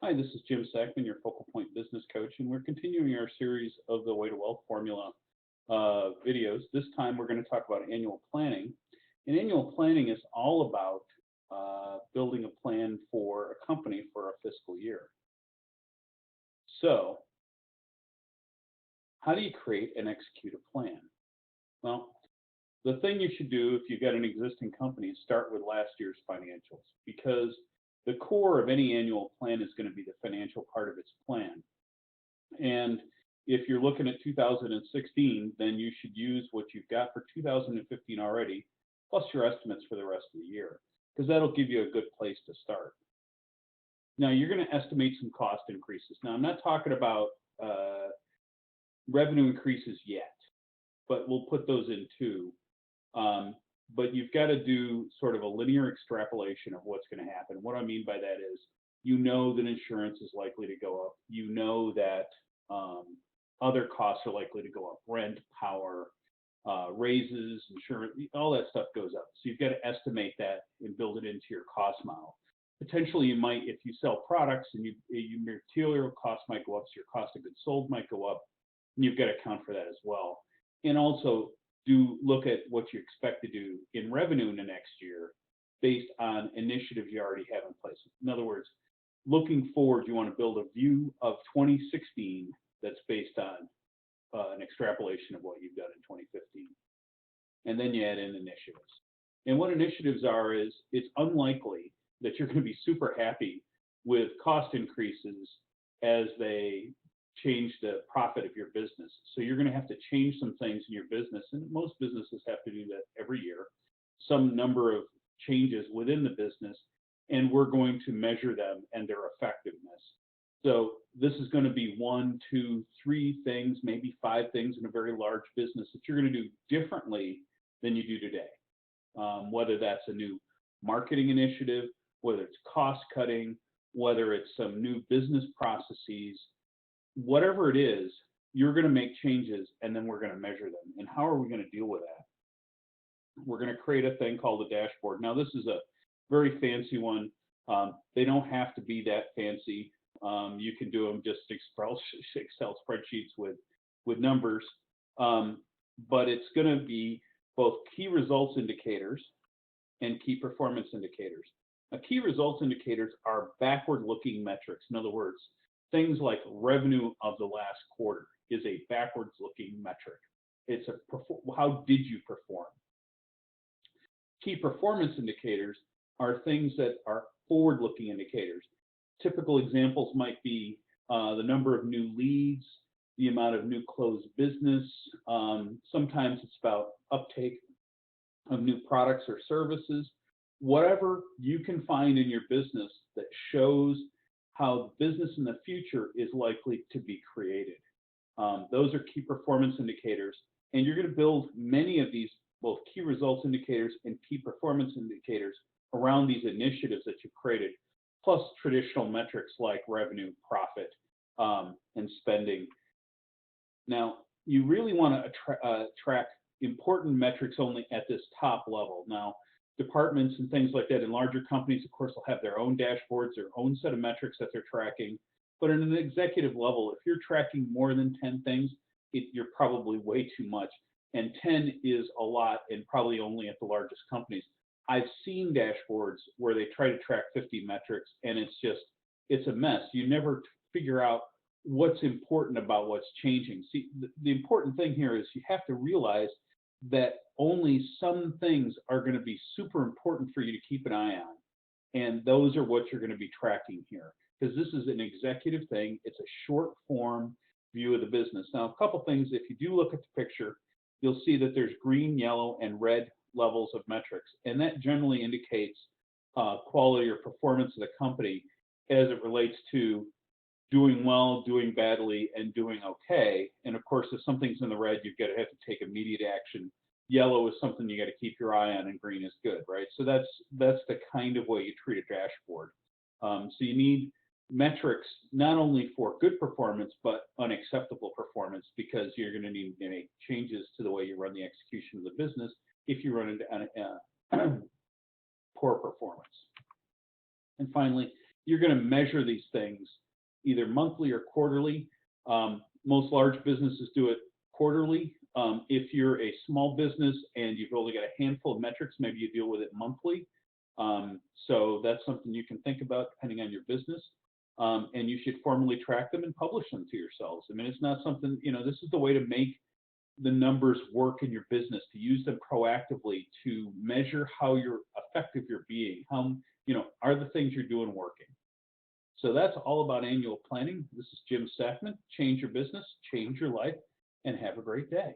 Hi, this is Jim Sackman, your Focal Point Business Coach, and we're continuing our series of the Way to Wealth Formula videos. This time we're going to talk about annual planning. And annual planning is all about building a plan for a company for a fiscal year. So, how do you create and execute a plan? Well, the thing you should do if you've got an existing company is start with last year's financials, because the core of any annual plan is going to be the financial part of its plan. And if you're looking at 2016, then you should use what you've got for 2015 already, plus your estimates for the rest of the year, because that'll give you a good place to start. Now, you're going to estimate some cost increases. Now, I'm not talking about revenue increases yet, but we'll put those in too. But you've got to do sort of a linear extrapolation of what's going to happen. What I mean by that is, you know that insurance is likely to go up. You know that other costs are likely to go up: rent, power, raises, insurance, all that stuff goes up. So you've got to estimate that and build it into your cost model. Potentially, you might, if you sell products and your material costs might go up, so your cost of goods sold might go up, and you've got to account for that as well. And also, look at what you expect to do in revenue in the next year based on initiatives you already have in place. In other words, looking forward, you want to build a view of 2016 that's based on an extrapolation of what you've done in 2015. And then you add in initiatives. And what initiatives are is, it's unlikely that you're going to be super happy with cost increases as they change the profit of your business. So you're going to have to change some things in your business, and most businesses have to do that every year, some number of changes within the business, and we're going to measure them and their effectiveness. So this is going to be 1, 2, 3 things, maybe 5 things in a very large business that you're going to do differently than you do today. Whether that's a new marketing initiative, whether it's cost cutting, whether it's some new business processes, whatever it is, you're going to make changes, and then we're going to measure them. And how are we going to deal with that? We're going to create a thing called a dashboard. Now, this is a very fancy one. They don't have to be that fancy. You can do them just Excel spreadsheets with numbers. But it's going to be both key results indicators and key performance indicators. Now, key results indicators are backward-looking metrics. In other words, things like revenue of the last quarter is a backwards-looking metric. It's how did you perform? Key performance indicators are things that are forward-looking indicators. Typical examples might be the number of new leads, the amount of new closed business. Sometimes it's about uptake of new products or services. Whatever you can find in your business that shows how business in the future is likely to be created. Those are key performance indicators, and you're going to build many of these, both key results indicators and key performance indicators, around these initiatives that you've created, plus traditional metrics like revenue, profit, and spending. Now, you really want to track important metrics only at this top level. Now, departments and things like that in larger companies, of course, will have their own dashboards, their own set of metrics that they're tracking. But at an executive level, if you're tracking more than 10 things, you're probably way too much. And 10 is a lot, and probably only at the largest companies. I've seen dashboards where they try to track 50 metrics, and it's a mess. You never figure out what's important about what's changing. See, the important thing here is you have to realize that only some things are going to be super important for you to keep an eye on. And those are what you're going to be tracking here, because this is an executive thing. It's a short form view of the business. Now, a couple things, if you do look at the picture, you'll see that there's green, yellow, and red levels of metrics. And that generally indicates quality or performance of the company as it relates to doing well, doing badly, and doing okay. And of course, if something's in the red, you've got to have to take immediate action. Yellow is something you got to keep your eye on, and green is good, right? So that's the kind of way you treat a dashboard. So you need metrics not only for good performance, but unacceptable performance, because you're going to need to make changes to the way you run the execution of the business if you run into poor performance. And finally, you're going to measure these things either monthly or quarterly. Most large businesses do it quarterly. If you're a small business and you've only got a handful of metrics, maybe you deal with it monthly. So that's something you can think about depending on your business. And you should formally track them and publish them to yourselves. I mean, it's not something, this is the way to make the numbers work in your business, to use them proactively to measure how effective you're being, how, are the things you're doing working. So that's all about annual planning. This is Jim Sackman. Change your business, change your life, and have a great day.